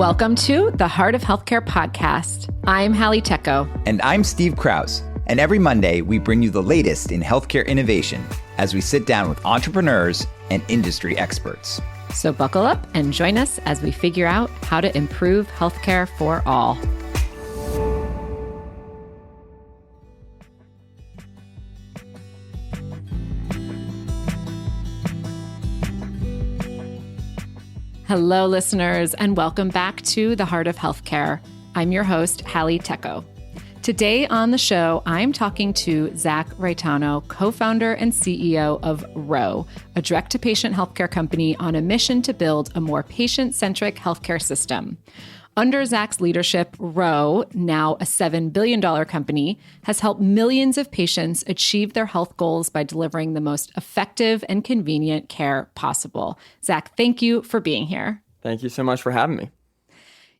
Welcome to the Heart of Healthcare podcast. I'm Halle Tecco. And I'm Steve Krause. And every Monday, we bring you the latest in healthcare innovation as we sit down with entrepreneurs and industry experts. So buckle up and join us as we figure out how to improve healthcare for all. Hello, listeners, and welcome back to the Heart of Healthcare. I'm your host, Halle Tecco. Today on the show, I'm talking to Zach Reitano, co-founder and CEO of Ro, a direct-to-patient healthcare company on a mission to build a more patient-centric healthcare system. Under Zach's leadership, Ro, now a $7 billion company, has helped millions of patients achieve their health goals by delivering the most effective and convenient care possible. Zach, thank you for being here. Thank you so much for having me.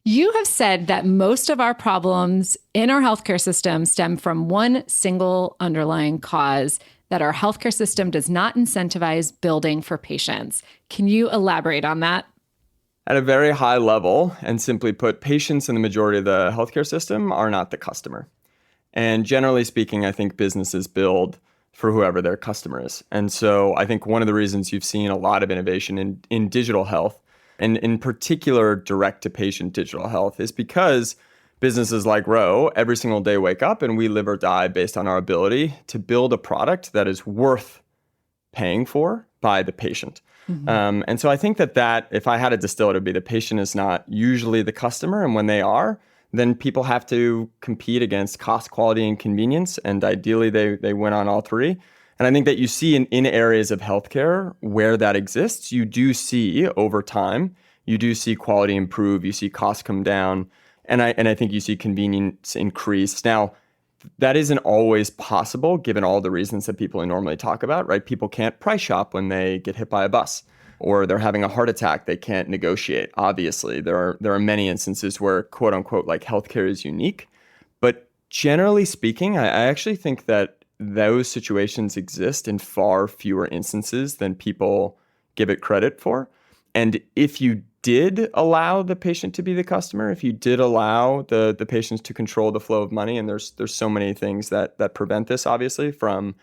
You have said that most of our problems in our healthcare system stem from one single underlying cause, that our healthcare system does not incentivize building for patients. Can you elaborate on that? At a very high level, and simply put, patients in the majority of the healthcare system are not the customer. And generally speaking, I think businesses build for whoever their customer is. And so I think one of the reasons you've seen a lot of innovation in digital health, and in particular direct-to-patient digital health, is because businesses like Ro every single day wake up and we live or die based on our ability to build a product that is worth paying for by the patient. Mm-hmm. And so I think that if I had to distill it, would be the patient is not usually the customer. And when they are, then people have to compete against cost, quality, and convenience. And ideally, they win on all three. And I think that you see in areas of healthcare where that exists, you do see over time, you do see quality improve, you see costs come down, and I think you see convenience increase. Now, that isn't always possible given all the reasons that people normally talk about, right? People can't price shop when they get hit by a bus or they're having a heart attack. They can't negotiate. Obviously, there are many instances where quote unquote like healthcare is unique. But generally speaking, I actually think that those situations exist in far fewer instances than people give it credit for. And if you did allow the patient to be the customer, if you did allow the patients to control the flow of money, and there's so many things that prevent this, obviously, from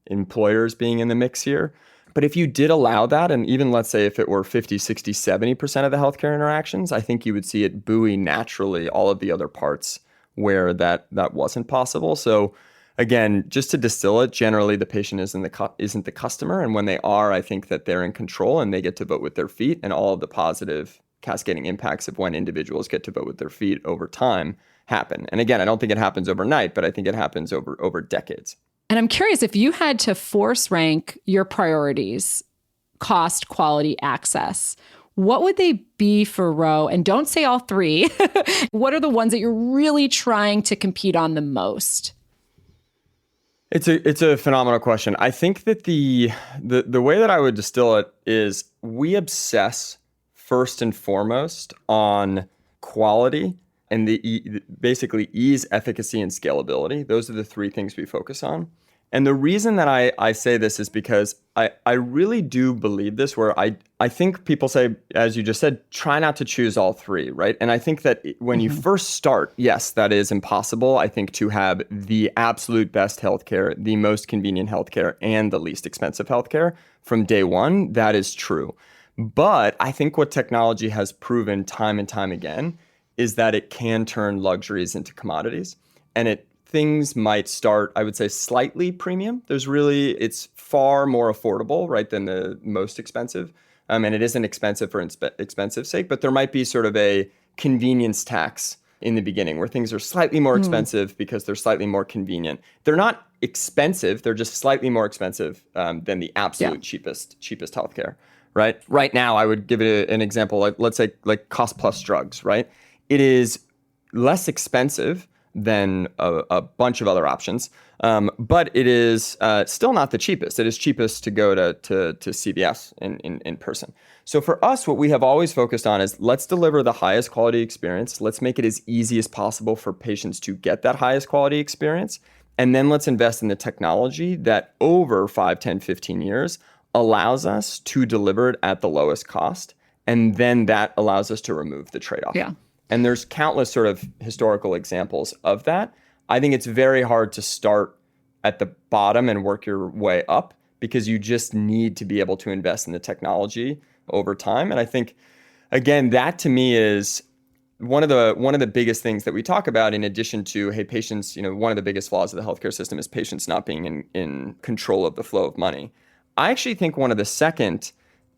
employers being in the mix here. But if you did allow that, and even let's say if it were 50, 60, 70% of the healthcare interactions, I think you would see it buoy naturally all of the other parts where that wasn't possible. So again, just to distill it, generally the patient isn't the customer. And when they are, I think that they're in control and they get to vote with their feet, and all of the positive cascading impacts of when individuals get to vote with their feet over time happen. And again, I don't think it happens overnight, but I think it happens over decades. And I'm curious, if you had to force rank your priorities, cost, quality, access, what would they be for Ro? And don't say all three. What are the ones that you're really trying to compete on the most? It's a phenomenal question. I think that the way that I would distill it is we obsess first and foremost on quality and basically ease, efficacy, and scalability. Those are the three things we focus on. And the reason that I say this is because I really do believe this, where I think people say, as you just said, try not to choose all three, right? And I think that when you first start, yes, that is impossible, I think, to have the absolute best healthcare, the most convenient healthcare, and the least expensive healthcare from day one. That is true. But I think what technology has proven time and time again is that it can turn luxuries into commodities. And things might start, I would say, slightly premium. It's far more affordable, right, than the most expensive. And it isn't expensive for expensive sake, but there might be sort of a convenience tax in the beginning where things are slightly more expensive because they're slightly more convenient. They're not expensive, they're just slightly more expensive than the absolute cheapest healthcare, right? Right now, I would give it an example, let's say cost plus drugs, right? It is less expensive than a bunch of other options, but it is still not the cheapest. It is cheapest to go to CVS in person. So for us, what we have always focused on is let's deliver the highest quality experience. Let's make it as easy as possible for patients to get that highest quality experience. And then let's invest in the technology that over 5, 10, 15 years allows us to deliver it at the lowest cost. And then that allows us to remove the trade-off. Yeah. And there's countless sort of historical examples of that. I think it's very hard to start at the bottom and work your way up because you just need to be able to invest in the technology over time. And I think, again, that to me is one of the biggest things that we talk about, in addition to, hey, patients, one of the biggest flaws of the healthcare system is patients not being in control of the flow of money. I actually think one of the second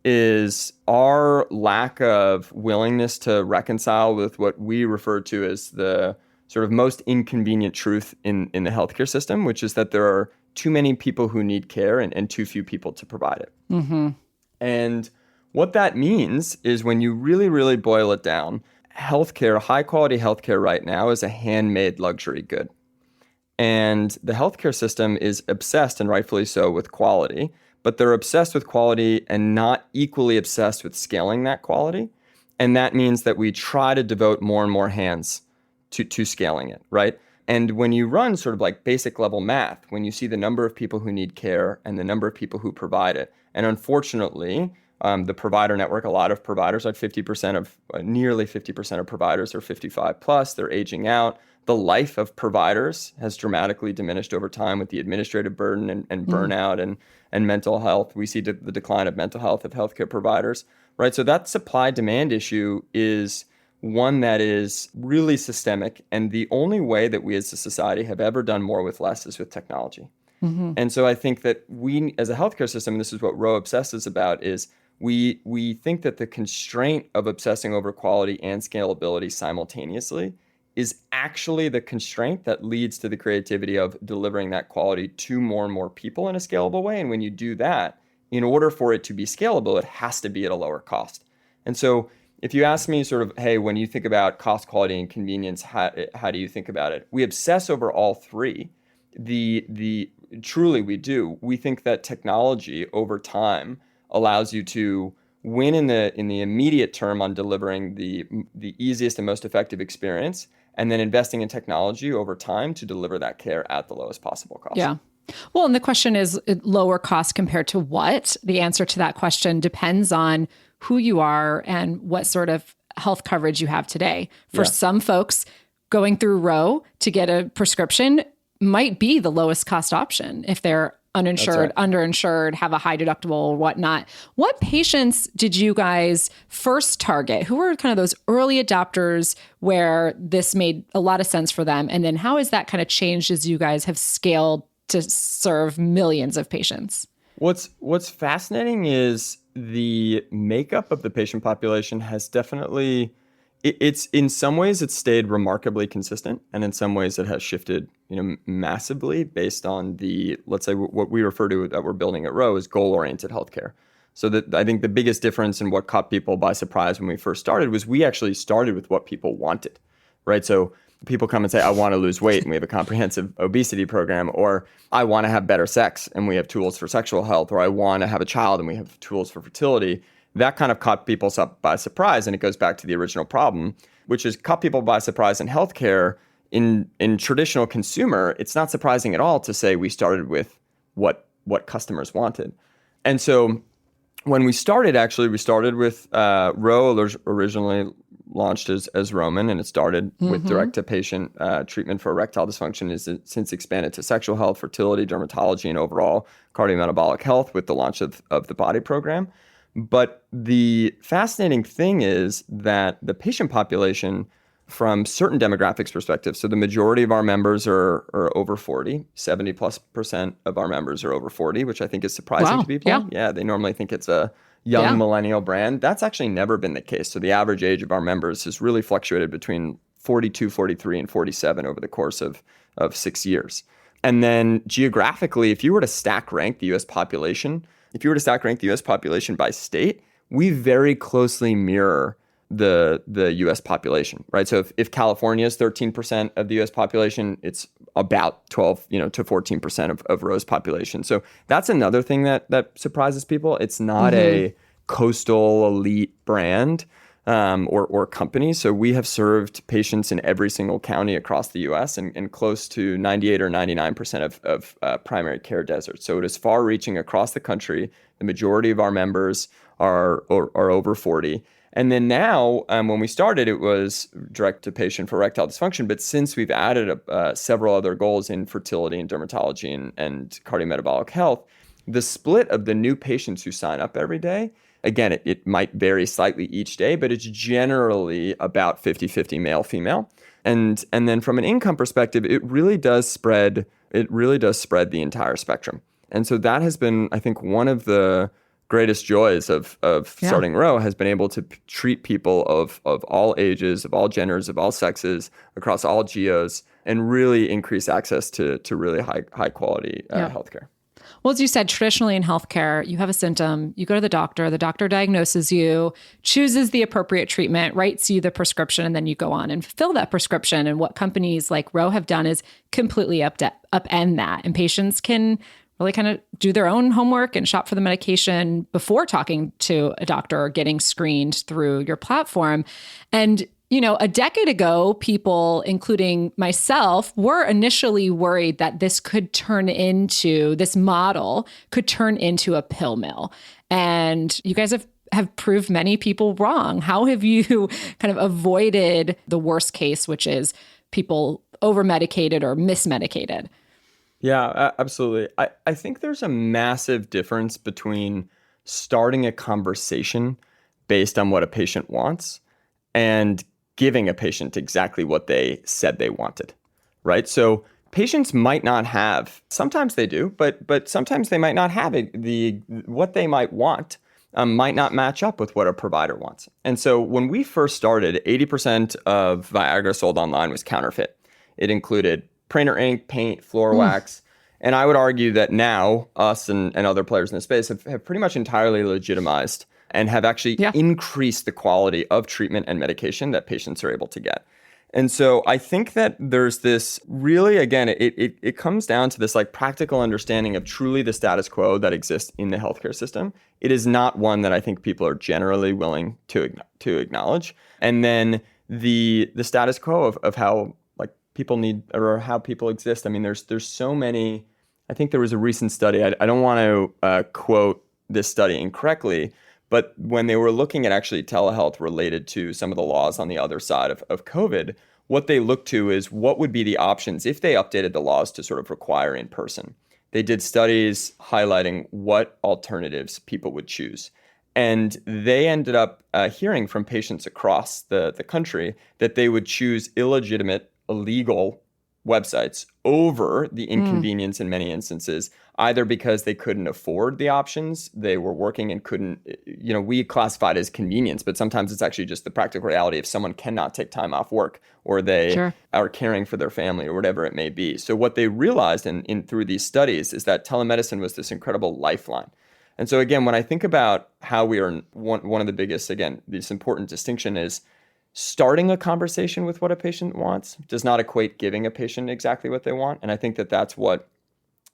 is our lack of willingness to reconcile with what we refer to as the sort of most inconvenient truth in the healthcare system, which is that there are too many people who need care and too few people to provide it. Mm-hmm. And what that means is, when you really, really boil it down, healthcare, high quality healthcare right now is a handmade luxury good. And the healthcare system is obsessed, and rightfully so, with quality, but they're obsessed with quality and not equally obsessed with scaling that quality. And that means that we try to devote more and more hands to scaling it, right? And when you run sort of like basic level math, when you see the number of people who need care and the number of people who provide it, and unfortunately, the provider network, a lot of providers, like nearly 50% of providers are 55 plus, they're aging out. The life of providers has dramatically diminished over time with the administrative burden and burnout and mental health. We see the decline of mental health of healthcare providers, right? So that supply-demand issue is one that is really systemic. And the only way that we as a society have ever done more with less is with technology. Mm-hmm. And so I think that we, as a healthcare system, and this is what Roe obsesses about, is we think that the constraint of obsessing over quality and scalability simultaneously is actually the constraint that leads to the creativity of delivering that quality to more and more people in a scalable way. And when you do that, in order for it to be scalable, it has to be at a lower cost. And so if you ask me sort of, hey, when you think about cost, quality, and convenience, how do you think about it? We obsess over all three. Truly we do. We think that technology over time allows you to win in the immediate term on delivering the easiest and most effective experience, and then investing in technology over time to deliver that care at the lowest possible cost. Yeah. Well, and the question is, lower cost compared to what? The answer to that question depends on who you are and what sort of health coverage you have today. For some folks, going through Roe to get a prescription might be the lowest cost option if they're uninsured, underinsured, have a high deductible or whatnot. What patients did you guys first target? Who were kind of those early adopters where this made a lot of sense for them? And then how has that kind of changed as you guys have scaled to serve millions of patients? What's fascinating is the makeup of the patient population has definitely, it's in some ways it's stayed remarkably consistent, and in some ways it has shifted, massively based on the, let's say, what we refer to that we're building at Roe is goal-oriented healthcare. So that I think the biggest difference in what caught people by surprise when we first started was we actually started with what people wanted, right? So people come and say, I want to lose weight, and we have a comprehensive obesity program, or I want to have better sex, and we have tools for sexual health, or I want to have a child, and we have tools for fertility. That kind of caught people by surprise, and it goes back to the original problem, which is caught people by surprise in healthcare. In traditional consumer, it's not surprising at all to say we started with what customers wanted. And so when we started with Roe originally launched as Roman, and it started with direct-to-patient treatment for erectile dysfunction. Has since expanded to sexual health, fertility, dermatology, and overall cardiometabolic health with the launch of the Body program. But the fascinating thing is that the patient population, from certain demographics perspective, so the majority of our members are over 40, 70+% of our members are over 40, which I think is surprising to people. Yeah, they normally think it's a young millennial brand. That's actually never been the case. So the average age of our members has really fluctuated between 42, 43, and 47 over the course of 6 years. And then geographically, if you were to stack rank the U.S. population, by state, we very closely mirror the U.S. population, right? So if California is 13% of the U.S. population, it's about 12, to 14% of Roe's population. So that's another thing that surprises people. It's not a coastal elite brand or company. So we have served patients in every single county across the U.S. and close to 98 or 99% of primary care deserts. So it is far-reaching across the country. The majority of our members are over 40. And then now, when we started, it was direct to patient for erectile dysfunction. But since we've added several other goals in fertility and dermatology and cardiometabolic health, the split of the new patients who sign up every day, again, it might vary slightly each day, but it's generally about 50-50 male, female. And then from an income perspective, it really does spread the entire spectrum. And so that has been, I think, one of the greatest joys of starting Ro has been able to treat people of all ages, of all genders, of all sexes, across all geos, and really increase access to really high quality healthcare. Well, as you said, traditionally in healthcare, you have a symptom, you go to the doctor diagnoses you, chooses the appropriate treatment, writes you the prescription, and then you go on and fill that prescription. And what companies like Ro have done is completely upend that. And patients can really kind of do their own homework and shop for the medication before talking to a doctor or getting screened through your platform. And a decade ago, people, including myself, were initially worried that this model could turn into a pill mill. And you guys have proved many people wrong. How have you kind of avoided the worst case, which is people over-medicated or mismedicated? Yeah, absolutely. I think there's a massive difference between starting a conversation based on what a patient wants and giving a patient exactly what they said they wanted, right? So patients might not have, sometimes they do, but sometimes they might not have what they might want might not match up with what a provider wants. And so when we first started, 80% of Viagra sold online was counterfeit. It included printer ink, paint, floor wax. And I would argue that now us and other players in the space have pretty much entirely legitimized and have actually increased the quality of treatment and medication that patients are able to get. And so I think that there's this really, again, it comes down to this like practical understanding of truly the status quo that exists in the healthcare system. It is not one that I think people are generally willing to acknowledge. And then the status quo of how like people need or how people exist. I mean, there's so many. I think there was a recent study. I don't want to quote this study incorrectly, but when they were looking at actually telehealth related to some of the laws on the other side of COVID, what they looked to is what would be the options if they updated the laws to sort of require in person. They did studies highlighting what alternatives people would choose. And they ended up hearing from patients across the country that they would choose illegitimate, illegal websites over the inconvenience in many instances, either because they couldn't afford the options, they were working and couldn't, we classify it as convenience, but sometimes it's actually just the practical reality if someone cannot take time off work or they are caring for their family or whatever it may be. So what they realized in through these studies is that telemedicine was this incredible lifeline. And so again, when I think about how we are, one of the biggest, again, this important distinction is starting a conversation with what a patient wants does not equate giving a patient exactly what they want. And I think that's what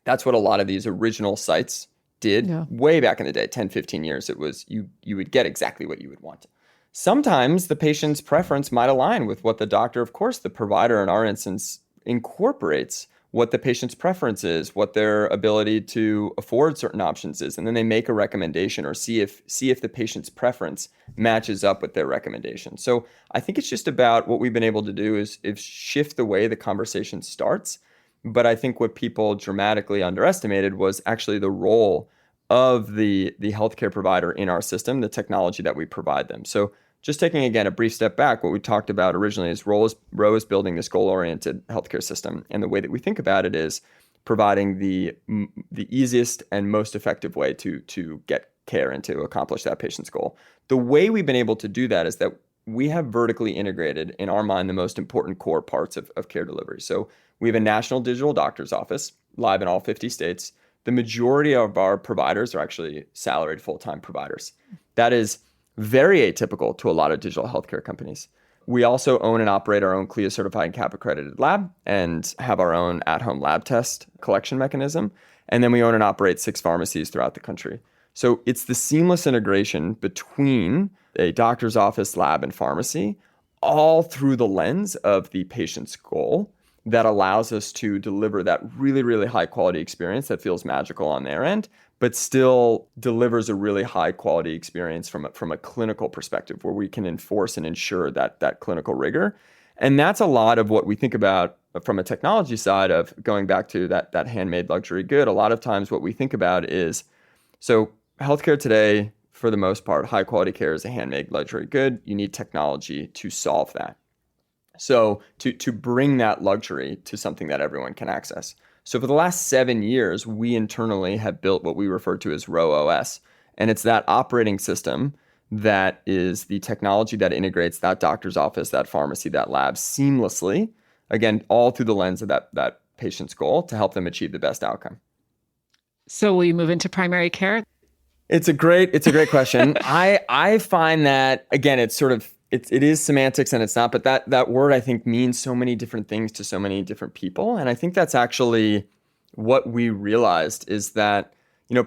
a lot of these original sites did way back in the day, 10, 15 years. It was you would get exactly what you would want. Sometimes the patient's preference might align with what the doctor, of course, the provider in our instance, incorporates what the patient's preference is, what their ability to afford certain options is, and then they make a recommendation or see if the patient's preference matches up with their recommendation. So I think it's just about what we've been able to do is shift the way the conversation starts. But I think what people dramatically underestimated was actually the role of the healthcare provider in our system, the technology that we provide them. So just taking, again, a brief step back, what we talked about originally is Ro is building this goal-oriented healthcare system. And the way that we think about it is providing the easiest and most effective way to get care and to accomplish that patient's goal. The way we've been able to do that is that we have vertically integrated, in our mind, the most important core parts of care delivery. So we have a national digital doctor's office, live in all 50 states. The majority of our providers are actually salaried full-time providers. That is very atypical to a lot of digital healthcare companies. We also own and operate our own CLIA-certified and CAP-accredited lab and have our own at-home lab test collection mechanism. And then we own and operate 6 pharmacies throughout the country. So it's the seamless integration between a doctor's office, lab, and pharmacy, all through the lens of the patient's goal, that allows us to deliver that really, really high quality experience that feels magical on their end, but still delivers a really high quality experience from a clinical perspective where we can enforce and ensure that clinical rigor. And that's a lot of what we think about from a technology side of going back to that handmade luxury good. A lot of times what we think about is, so healthcare today, for the most part, high quality care is a handmade luxury good. You need technology to solve that. So to bring that luxury to something that everyone can access. So for the last 7 years, we internally have built what we refer to as RoWOS. And it's that operating system that is the technology that integrates that doctor's office, that pharmacy, that lab seamlessly, again, all through the lens of that patient's goal to help them achieve the best outcome. So will you move into primary care? It's a great question. I find that, again, it's sort of, it is semantics and it's not, but that word I think means so many different things to so many different people. And I think that's actually what we realized is that,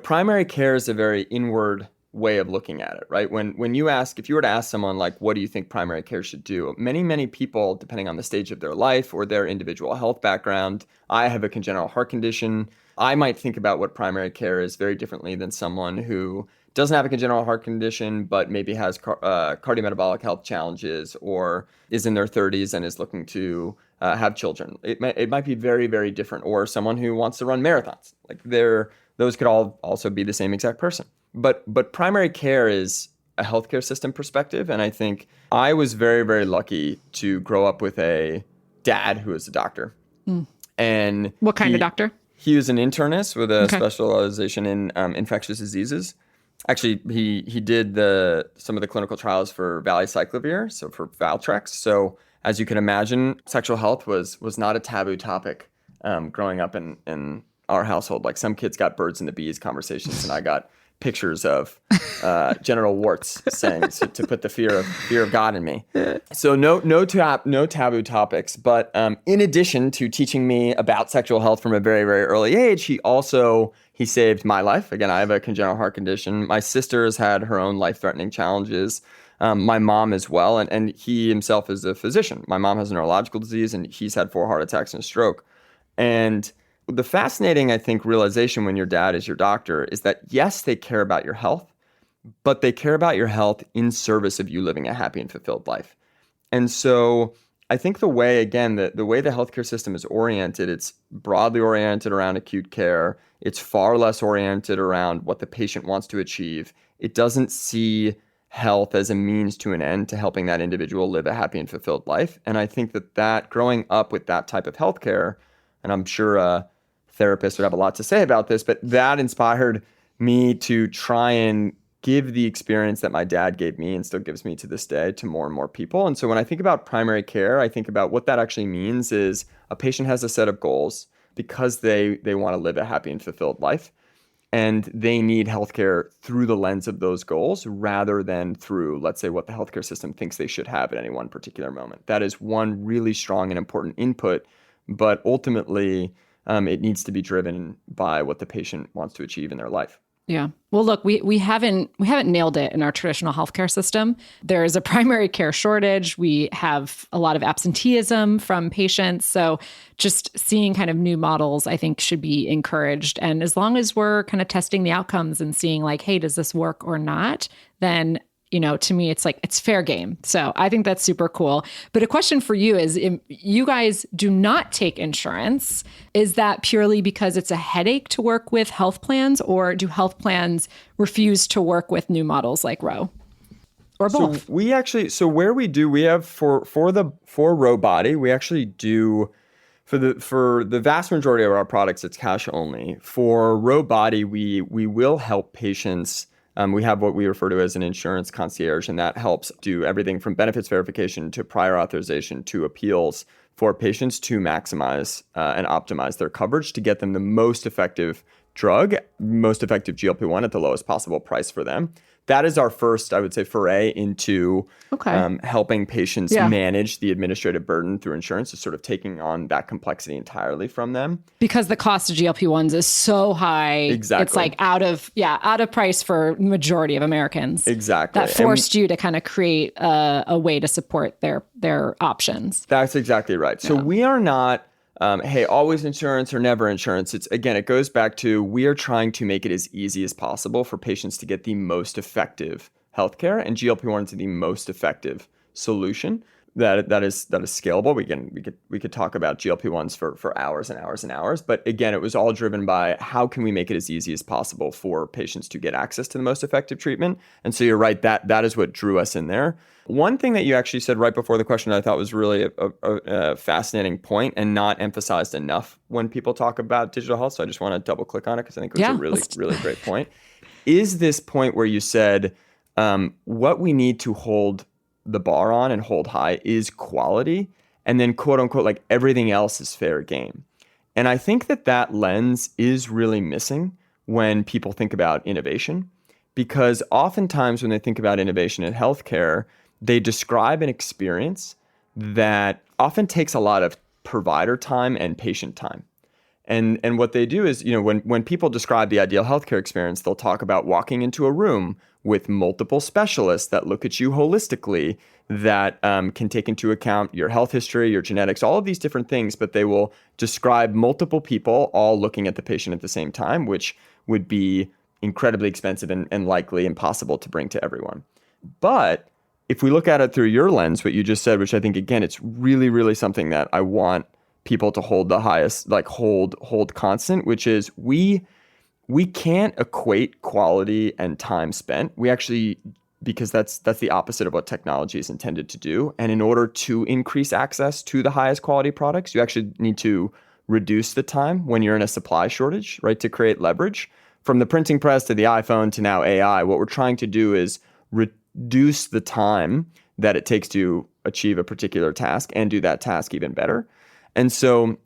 primary care is a very inward way of looking at it, right? When you ask, if you were to ask someone like, what do you think primary care should do? Many people, depending on the stage of their life or their individual health background, I have a congenital heart condition. I might think about what primary care is very differently than someone who doesn't have a congenital heart condition, but maybe has cardiometabolic health challenges or is in their 30s and is looking to have children. It might be very, very different. Or someone who wants to run marathons. Like those could all also be the same exact person. But primary care is a healthcare system perspective. And I think I was very, very lucky to grow up with a dad who was a doctor. And what kind of doctor? He was an internist with a specialization in infectious diseases. Actually, he did some of the clinical trials for valacyclovir, so for Valtrex. So as you can imagine, sexual health was not a taboo topic growing up in our household. Like some kids got birds and the bees conversations, and I got pictures of genital warts saying to put the fear of God in me. So no taboo topics. But in addition to teaching me about sexual health from a very, very early age, he saved my life. Again, I have a congenital heart condition. My sister has had her own life-threatening challenges. My mom as well. And he himself is a physician. My mom has a neurological disease, and he's had 4 heart attacks and a stroke. And the fascinating, I think, realization when your dad is your doctor is that, yes, they care about your health, but they care about your health in service of you living a happy and fulfilled life. And so I think the way the way the healthcare system is oriented, it's broadly oriented around acute care. It's far less oriented around what the patient wants to achieve. It doesn't see health as a means to an end to helping that individual live a happy and fulfilled life. And I think that growing up with that type of healthcare, and I'm sure therapists would have a lot to say about this, but that inspired me to try and give the experience that my dad gave me and still gives me to this day to more and more people. And so when I think about primary care, I think about what that actually means is a patient has a set of goals because they want to live a happy and fulfilled life. And they need healthcare through the lens of those goals rather than through, let's say, what the healthcare system thinks they should have at any one particular moment. That is one really strong and important input, but ultimately, it needs to be driven by what the patient wants to achieve in their life. Yeah. Well, look, we haven't nailed it in our traditional healthcare system. There is a primary care shortage. We have a lot of absenteeism from patients. So just seeing kind of new models, I think, should be encouraged. And as long as we're kind of testing the outcomes and seeing like, hey, does this work or not, then to me, it's like, it's fair game. So I think that's super cool. But a question for you is, if you guys do not take insurance, is that purely because it's a headache to work with health plans, or do health plans refuse to work with new models like Ro? Or both? So where we do, we have for Ro Body, we actually do, for the vast majority of our products, it's cash only. For Ro Body, we will help patients. We have what we refer to as an insurance concierge, and that helps do everything from benefits verification to prior authorization to appeals for patients to maximize and optimize their coverage to get them the most effective drug, most effective GLP-1 at the lowest possible price for them. That is our first, I would say, foray into helping patients manage the administrative burden through insurance, is sort of taking on that complexity entirely from them. Because the cost of GLP-1s is so high. Exactly. It's like out of price for majority of Americans. Exactly. That forced you to kind of create a way to support their options. That's exactly right. So we are not hey, always insurance or never insurance. It goes back to we are trying to make it as easy as possible for patients to get the most effective healthcare, and GLP-1s are the most effective solution that is scalable. We could talk about GLP-1s for hours and hours and hours, but again, it was all driven by how can we make it as easy as possible for patients to get access to the most effective treatment. And so you're right, that is what drew us in there. One thing that you actually said right before the question I thought was really a fascinating point and not emphasized enough when people talk about digital health. So I just want to double click on it because I think it was a really great point. Is this point where you said what we need to hold the bar on and hold high is quality, and then quote unquote, like everything else is fair game. And I think that lens is really missing when people think about innovation, because oftentimes when they think about innovation in healthcare, they describe an experience that often takes a lot of provider time and patient time. And what they do is, when people describe the ideal healthcare experience, they'll talk about walking into a room with multiple specialists that look at you holistically, that can take into account your health history, your genetics, all of these different things, but they will describe multiple people all looking at the patient at the same time, which would be incredibly expensive and likely impossible to bring to everyone. But if we look at it through your lens, what you just said, which I think, again, it's really, really something that I want people to hold the highest, like hold constant, which is we can't equate quality and time spent. We actually, because that's the opposite of what technology is intended to do. And in order to increase access to the highest quality products, you actually need to reduce the time when you're in a supply shortage, right? To create leverage. From the printing press to the iPhone to now AI, what we're trying to do is reduce the time that it takes to achieve a particular task and do that task even better. And so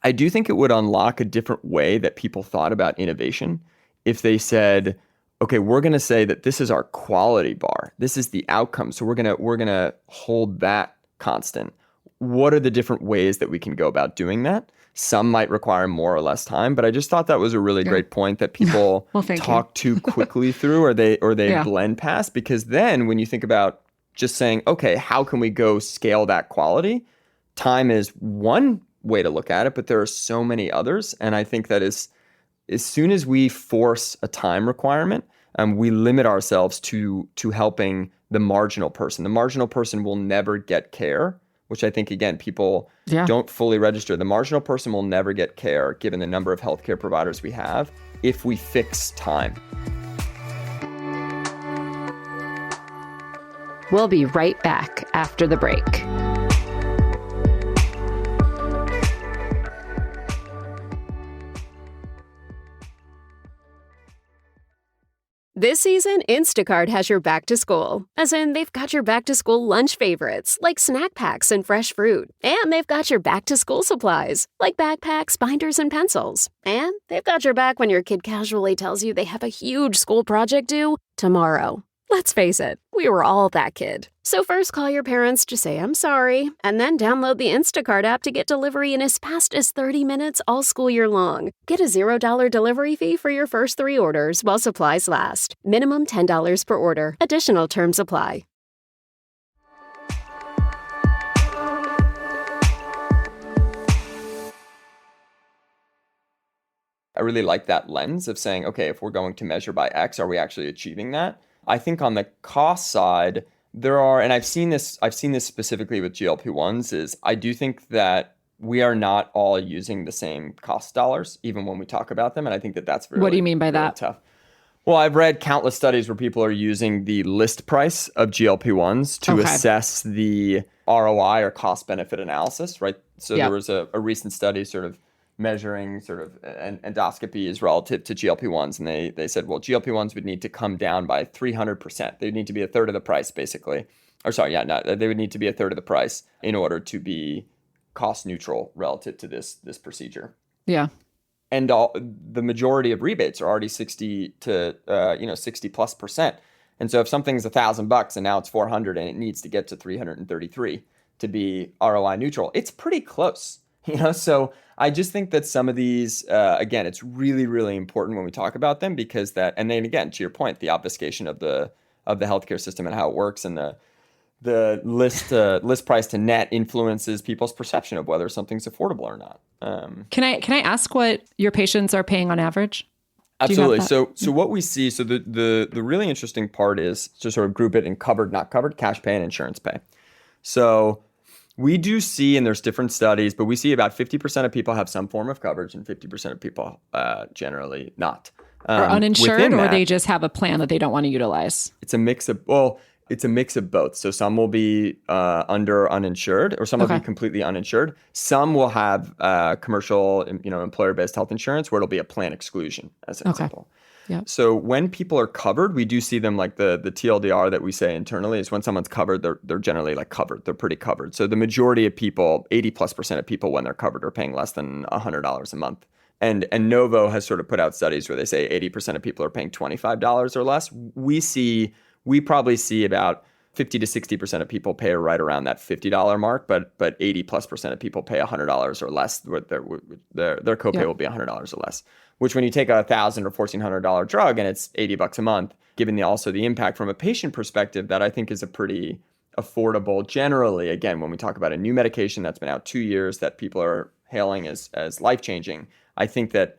I do think it would unlock a different way that people thought about innovation if they said, okay, we're going to say that this is our quality bar. This is the outcome. So we're going to hold that constant. What are the different ways that we can go about doing that? Some might require more or less time, but I just thought that was a really great point that people talk too quickly through or they blend past, because then when you think about just saying, okay, how can we go scale that quality? Time is one way to look at it, but there are so many others. And I think that as soon as we force a time requirement, we limit ourselves to helping the marginal person. The marginal person will never get care, which I think, again, people don't fully register. The marginal person will never get care, given the number of healthcare providers we have, if we fix time. We'll be right back after the break. This season, Instacart has your back to school. As in, they've got your back to school lunch favorites, like snack packs and fresh fruit. And they've got your back to school supplies, like backpacks, binders, and pencils. And they've got your back when your kid casually tells you they have a huge school project due tomorrow. Let's face it, we were all that kid. So first call your parents to say I'm sorry, and then download the Instacart app to get delivery in as fast as 30 minutes all school year long. Get a $0 delivery fee for your first 3 orders while supplies last. Minimum $10 per order. Additional terms apply. I really like that lens of saying, okay, if we're going to measure by X, are we actually achieving that? I think on the cost side, there are, and I've seen this specifically with GLP-1s, is I do think that we are not all using the same cost dollars, even when we talk about them. And I think that's really, what do you mean by that? Tough. Well, I've read countless studies where people are using the list price of GLP-1s to assess the ROI or cost benefit analysis, right? So there was a recent study sort of measuring sort of endoscopies relative to GLP-1s. And they said, well, GLP-1s would need to come down by 300%. They would need to be a third of the price, basically. They would need to be a third of the price in order to be cost neutral relative to this procedure. Yeah. And the majority of rebates are already 60 plus %. And so if something's $1,000 and now it's $400 and it needs to get to $333 to be ROI neutral, it's pretty close. So I just think that some of these, again, it's really, really important when we talk about them, because that, and then again, to your point, the obfuscation of the healthcare system and how it works, and the the list price to net influences people's perception of whether something's affordable or not. Can I ask what your patients are paying on average? Absolutely. So what we see, so the really interesting part is to sort of group it in covered, not covered, cash pay and insurance pay. So we do see, and there's different studies, but we see about 50% of people have some form of coverage and 50% of people generally not. Or uninsured, or they just have a plan that they don't want to utilize? It's a mix of both. So some will be under uninsured, or some will be completely uninsured. Some will have commercial, employer-based health insurance where it'll be a plan exclusion, as an example. Yep. So when people are covered, we do see them like the TLDR that we say internally is when someone's covered, they're generally like covered. They're pretty covered. So the majority of people, 80+% of people when they're covered are paying less than $100 a month. And Novo has sort of put out studies where they say 80% of people are paying $25 or less. We probably see about 50 to 60% of people pay right around that $50 mark, but 80+% of people pay $100 or less. Their copay will be $100 or less, which when you take a $1,000 or $1,400 drug and it's $80 a month, given also the impact from a patient perspective, that I think is a pretty affordable generally. Again, when we talk about a new medication that's been out 2 years that people are hailing as life-changing, I think that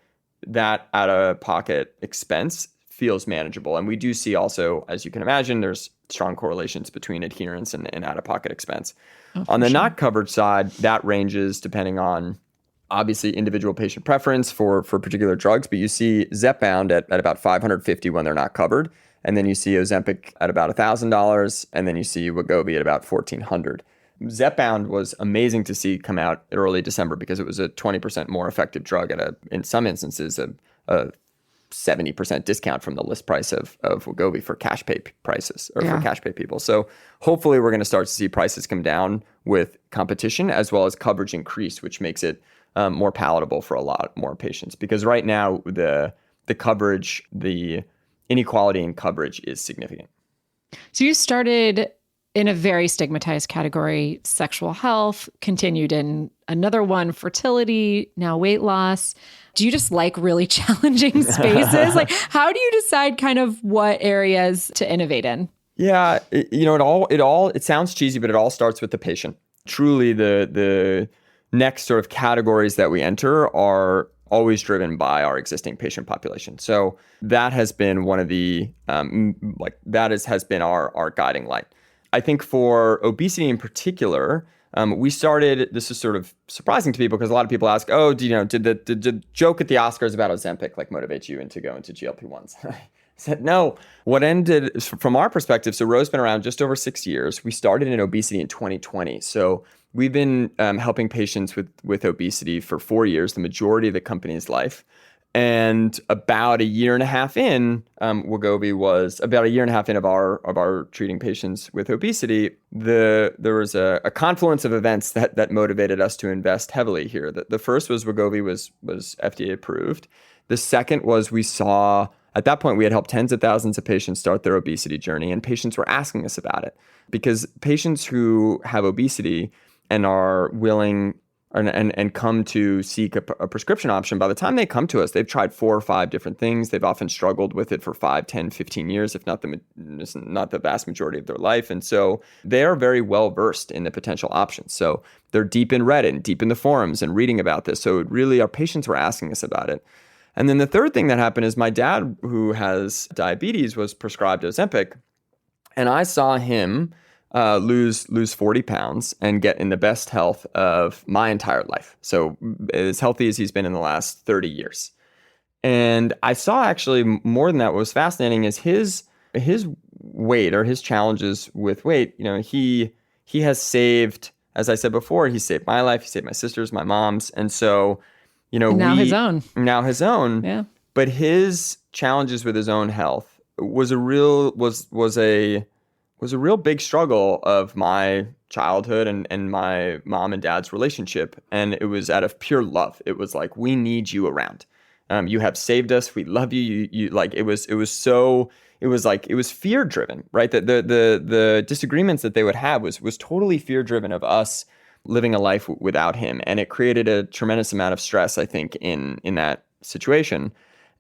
out-of-pocket expense feels manageable. And we do see also, as you can imagine, there's strong correlations between adherence and out-of-pocket expense. On the not covered side, that ranges depending on obviously individual patient preference for particular drugs, but you see Zepbound at about $550 when they're not covered. And then you see Ozempic at about $1,000, and then you see Wegovy at about $1,400. Zepbound was amazing to see come out early December because it was a 20% more effective drug at in some instances, a 70% discount from the list price of Wegovy for cash pay prices or for cash pay people. So hopefully we're going to start to see prices come down with competition as well as coverage increase, which makes it more palatable for a lot more patients. Because right now the coverage, the inequality in coverage is significant. So you started in a very stigmatized category, sexual health, continued in another one, fertility, now weight loss. Do you just like really challenging spaces? Like, how do you decide kind of what areas to innovate in? Yeah, it sounds cheesy, but it all starts with the patient. Truly, the next sort of categories that we enter are always driven by our existing patient population. So that has been one of the has been our guiding light. I think for obesity in particular, we started, this is sort of surprising to people because a lot of people ask, did the joke at the Oscars about Ozempic like motivate you into go into GLP-1s? I said, no. What ended, from our perspective, so Ro's been around just over 6 years. We started in obesity in 2020. So we've been helping patients with obesity for 4 years, the majority of the company's life. And about a year and a half in, Wegovy was about a year and a half in of our treating patients with obesity. There was a confluence of events that motivated us to invest heavily here. The first was Wegovy was FDA approved. The second was we saw, at that point, we had helped tens of thousands of patients start their obesity journey, and patients were asking us about it. Because patients who have obesity and are willing and come to seek a prescription option, by the time they come to us, they've tried 4 or 5 different things. They've often struggled with it for 5, 10, 15 years, if not the vast majority of their life. And so they are very well versed in the potential options. So they're deep in Reddit and deep in the forums and reading about this. So really, our patients were asking us about it. And then the third thing that happened is my dad, who has diabetes, was prescribed Ozempic. And I saw him lose 40 pounds and get in the best health of my entire life. So as healthy as he's been in the last 30 years. And I saw actually more than that. What was fascinating is his weight or his challenges with weight. He has saved, as I said before, he saved my life. He saved my sister's, my mom's. And so, now his own. Yeah. But his challenges with his own health was a real big struggle of my childhood and my mom and dad's relationship. And it was out of pure love. It was like, we need you around. You have saved us. We love you. You like, it was fear driven, right? The disagreements that they would have was totally fear driven of us living a life without him. And it created a tremendous amount of stress, I think, in that situation.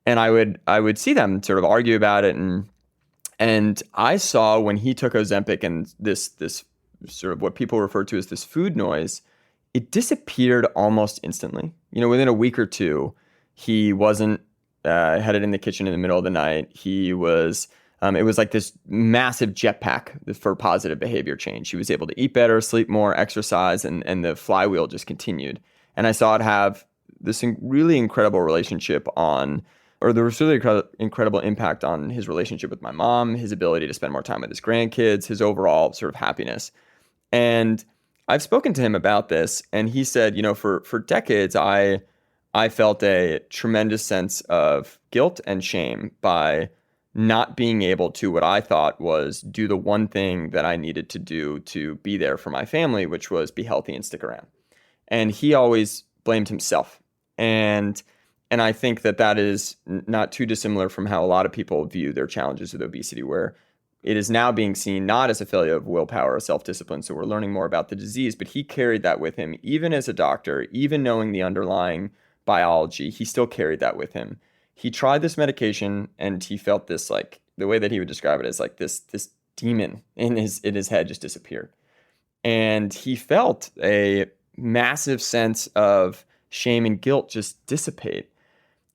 And I would see them sort of argue about it. And I saw when he took Ozempic and this sort of what people refer to as this food noise, it disappeared almost instantly. Within a week or two, he wasn't headed in the kitchen in the middle of the night. He was, it was like this massive jetpack for positive behavior change. He was able to eat better, sleep more, exercise, and the flywheel just continued. And I saw it have this really incredible relationship there was really incredible impact on his relationship with my mom, his ability to spend more time with his grandkids, his overall sort of happiness. And I've spoken to him about this, and he said, for decades, I felt a tremendous sense of guilt and shame by not being able to, what I thought was, do the one thing that I needed to do to be there for my family, which was be healthy and stick around. And he always blamed himself. And I think that is not too dissimilar from how a lot of people view their challenges with obesity, where it is now being seen not as a failure of willpower or self-discipline. So we're learning more about the disease, but he carried that with him. Even as a doctor, even knowing the underlying biology, he still carried that with him. He tried this medication and he felt this, like, the way that he would describe it is like this demon in his head just disappeared. And he felt a massive sense of shame and guilt just dissipate.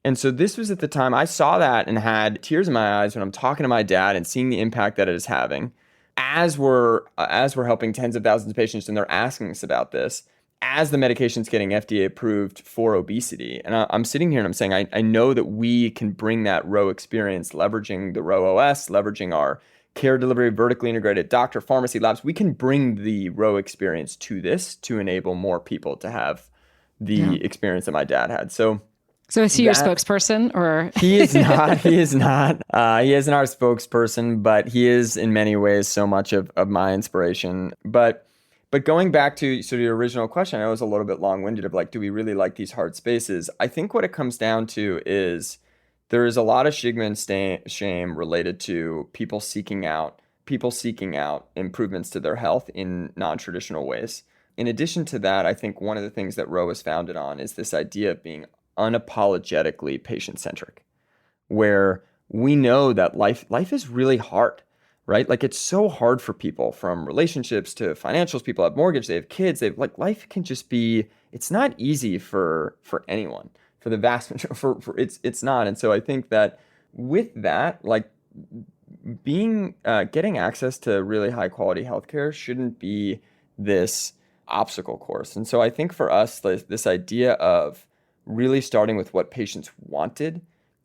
And so this was at the time I saw that and had tears in my eyes when I'm talking to my dad and seeing the impact that it is having. As we're helping tens of thousands of patients and they're asking us about this, as the medication's getting FDA approved for obesity. And I'm sitting here and I'm saying, I know that we can bring that Ro experience, leveraging the Ro OS, leveraging our care delivery, vertically integrated doctor, pharmacy, labs. We can bring the Ro experience to this to enable more people to have the experience that my dad had. So is he your spokesperson, or? He is not. He isn't our spokesperson, but he is in many ways so much of my inspiration. But going back to sort of your original question, I know it was a little bit long-winded of like, do we really like these hard spaces? I think what it comes down to is there is a lot of stigma and shame related to people seeking out improvements to their health in non-traditional ways. In addition to that, I think one of the things that Ro is founded on is this idea of being unapologetically patient-centric, where we know that life is really hard, right? Like, it's so hard for people, from relationships to financials. People have mortgage, they have kids, life can just be, it's not easy for anyone, for the vast majority, it's not. And so I think that with that, like, getting access to really high quality healthcare shouldn't be this obstacle course. And so I think for us, this idea of really starting with what patients wanted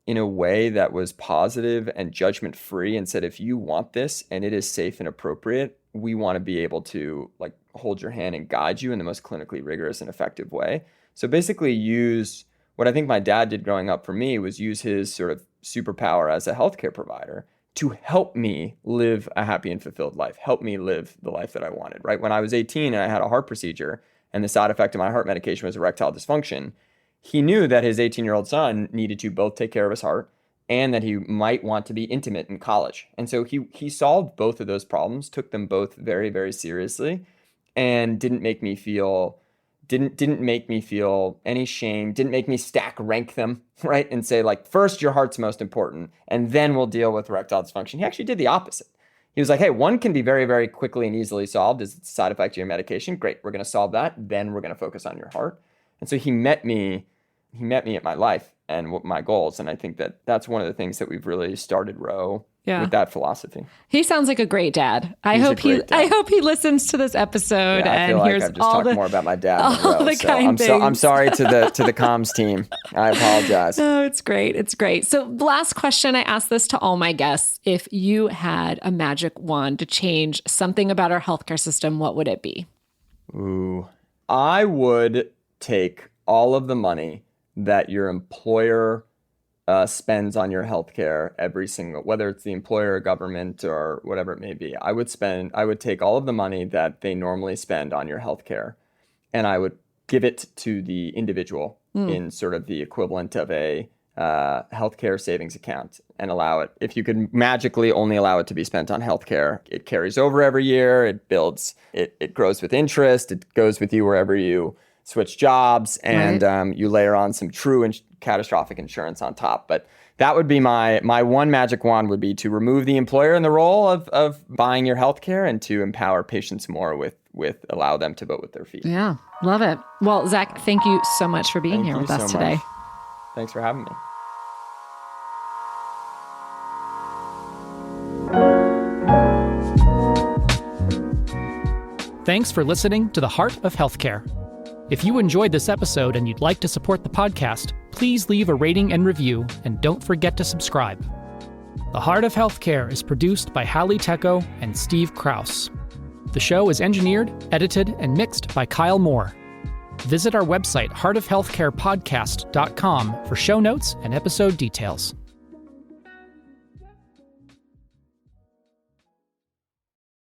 in a way that was positive and judgment free, and said, if you want this and it is safe and appropriate, we want to be able to, like, hold your hand and guide you in the most clinically rigorous and effective way. So basically use what I think my dad did growing up for me, was use his sort of superpower as a healthcare provider to help me live a happy and fulfilled life, help me live the life that I wanted, right? When I was 18 and I had a heart procedure and the side effect of my heart medication was erectile dysfunction, he knew that his 18-year-old son needed to both take care of his heart and that he might want to be intimate in college. And so he solved both of those problems, took them both very, very seriously, and didn't make me feel any shame, didn't make me rank them, right? And say, like, first your heart's most important, and then we'll deal with erectile dysfunction. He actually did the opposite. He was like, hey, one can be very, very quickly and easily solved as a side effect of your medication. Great, we're going to solve that. Then we're going to focus on your heart. And so he met me at my life and what my goals. And I think that's one of the things that we've really started Ro with that philosophy. He sounds like a great dad. I hope he listens to this episode and I feel hears like I've just all talked the more about my dad all than Ro, the kind things. I'm sorry to the comms team. I apologize. Oh, it's great. It's great. So last question, I ask this to all my guests. If you had a magic wand to change something about our healthcare system, what would it be? Ooh, I would take all of the money that your employer spends on your healthcare whether it's the employer, government, or whatever it may be. I would take all of the money that they normally spend on your healthcare, and I would give it to the individual in sort of the equivalent of a healthcare savings account, and allow it. If you could magically only allow it to be spent on healthcare, it carries over every year. It builds. It grows with interest. It goes with you wherever you switch jobs, and you layer on some true and catastrophic insurance on top. But that would be my one magic wand, would be to remove the employer in the role of buying your healthcare and to empower patients more with allow them to vote with their feet. Yeah, love it. Well, Zach, thank you so much for being here with us today. Thanks for having me. Thanks for listening to The Heart of Healthcare. If you enjoyed this episode and you'd like to support the podcast, please leave a rating and review, and don't forget to subscribe. The Heart of Healthcare is produced by Halle Tecco and Steve Krause. The show is engineered, edited, and mixed by Kyle Moore. Visit our website, heartofhealthcarepodcast.com, for show notes and episode details.